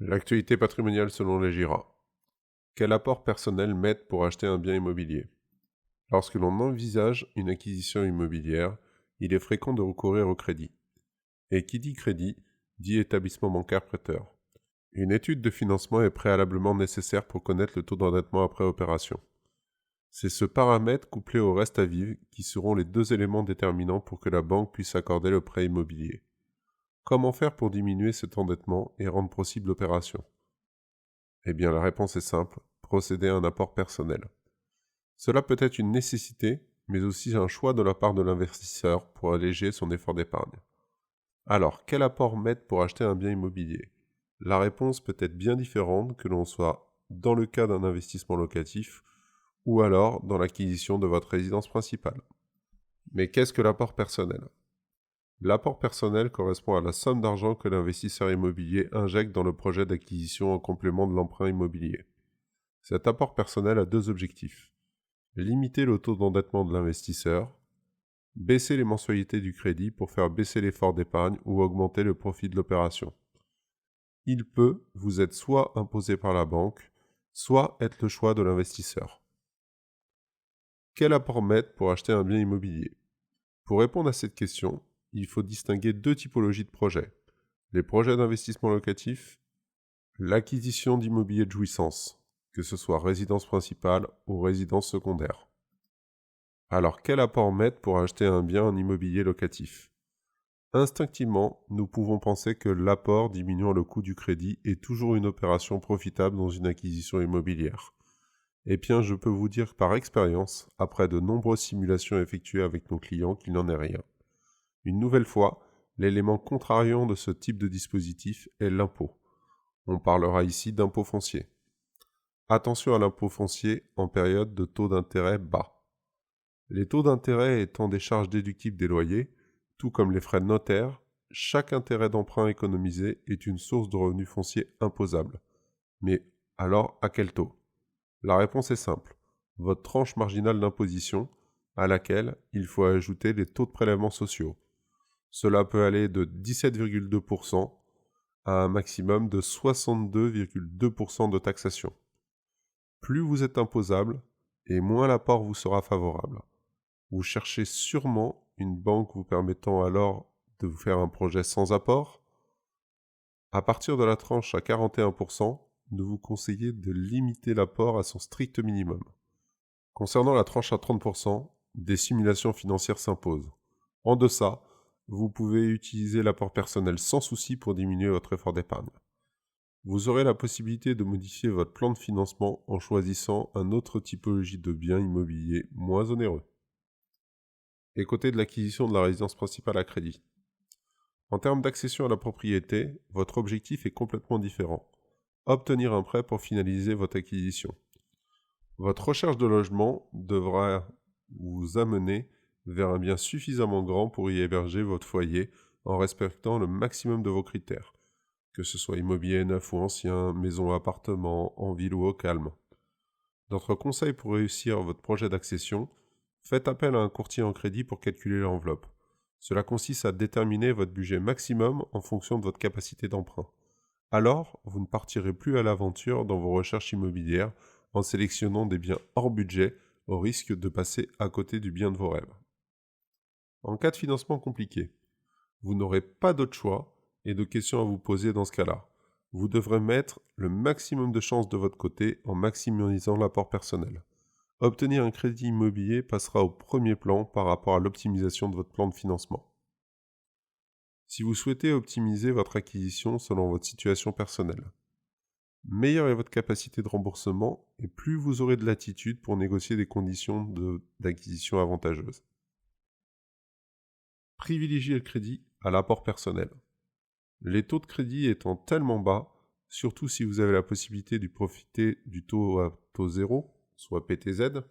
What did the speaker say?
L'actualité patrimoniale selon les GIRA. Quel apport personnel mettre pour acheter un bien immobilier? Lorsque l'on envisage une acquisition immobilière, il est fréquent de recourir au crédit. Et qui dit crédit, dit établissement bancaire prêteur. Une étude de financement est préalablement nécessaire pour connaître le taux d'endettement après opération. C'est ce paramètre couplé au reste à vivre qui seront les deux éléments déterminants pour que la banque puisse accorder le prêt immobilier. Comment faire pour diminuer cet endettement et rendre possible l'opération? Eh bien, la réponse est simple, procéder à un apport personnel. Cela peut être une nécessité, mais aussi un choix de la part de l'investisseur pour alléger son effort d'épargne. Alors, quel apport mettre pour acheter un bien immobilier? La réponse peut être bien différente que l'on soit dans le cas d'un investissement locatif ou alors dans l'acquisition de votre résidence principale. Mais qu'est-ce que l'apport personnel? L'apport personnel correspond à la somme d'argent que l'investisseur immobilier injecte dans le projet d'acquisition en complément de l'emprunt immobilier. Cet apport personnel a deux objectifs. Limiter le taux d'endettement de l'investisseur, baisser les mensualités du crédit pour faire baisser l'effort d'épargne ou augmenter le profit de l'opération. Il peut vous être soit imposé par la banque, soit être le choix de l'investisseur. Quel apport mettre pour acheter un bien immobilier? Pour répondre à cette question, il faut distinguer deux typologies de projets. Les projets d'investissement locatif, l'acquisition d'immobilier de jouissance, que ce soit résidence principale ou résidence secondaire. Alors, quel apport mettre pour acheter un bien en immobilier locatif? Instinctivement, nous pouvons penser que l'apport diminuant le coût du crédit est toujours une opération profitable dans une acquisition immobilière. Eh bien, je peux vous dire par expérience, après de nombreuses simulations effectuées avec nos clients, qu'il n'en est rien. Une nouvelle fois, l'élément contrariant de ce type de dispositif est l'impôt. On parlera ici d'impôt foncier. Attention à l'impôt foncier en période de taux d'intérêt bas. Les taux d'intérêt étant des charges déductibles des loyers, tout comme les frais de notaire, chaque intérêt d'emprunt économisé est une source de revenus fonciers imposable. Mais alors, à quel taux? La réponse est simple. Votre tranche marginale d'imposition, à laquelle il faut ajouter les taux de prélèvements sociaux. Cela peut aller de 17,2% à un maximum de 62,2% de taxation. Plus vous êtes imposable, et moins l'apport vous sera favorable. Vous cherchez sûrement une banque vous permettant alors de vous faire un projet sans apport. À partir de la tranche à 41%, nous vous conseillez de limiter l'apport à son strict minimum. Concernant la tranche à 30%, des simulations financières s'imposent. En deçà, vous pouvez utiliser l'apport personnel sans souci pour diminuer votre effort d'épargne. Vous aurez la possibilité de modifier votre plan de financement en choisissant une autre typologie de bien immobilier moins onéreux. Et côté de l'acquisition de la résidence principale à crédit. En termes d'accession à la propriété, votre objectif est complètement différent. Obtenir un prêt pour finaliser votre acquisition. Votre recherche de logement devra vous amener vers un bien suffisamment grand pour y héberger votre foyer en respectant le maximum de vos critères, que ce soit immobilier neuf ou ancien, maison ou appartement, en ville ou au calme. Notre conseil pour réussir votre projet d'accession, faites appel à un courtier en crédit pour calculer l'enveloppe. Cela consiste à déterminer votre budget maximum en fonction de votre capacité d'emprunt. Alors, vous ne partirez plus à l'aventure dans vos recherches immobilières en sélectionnant des biens hors budget au risque de passer à côté du bien de vos rêves. En cas de financement compliqué, vous n'aurez pas d'autre choix et de questions à vous poser dans ce cas-là. Vous devrez mettre le maximum de chances de votre côté en maximisant l'apport personnel. Obtenir un crédit immobilier passera au premier plan par rapport à l'optimisation de votre plan de financement. Si vous souhaitez optimiser votre acquisition selon votre situation personnelle, meilleure est votre capacité de remboursement et plus vous aurez de latitude pour négocier des conditions d'acquisition avantageuses. Privilégiez le crédit à l'apport personnel. Les taux de crédit étant tellement bas, surtout si vous avez la possibilité de profiter du taux à taux zéro, soit PTZ,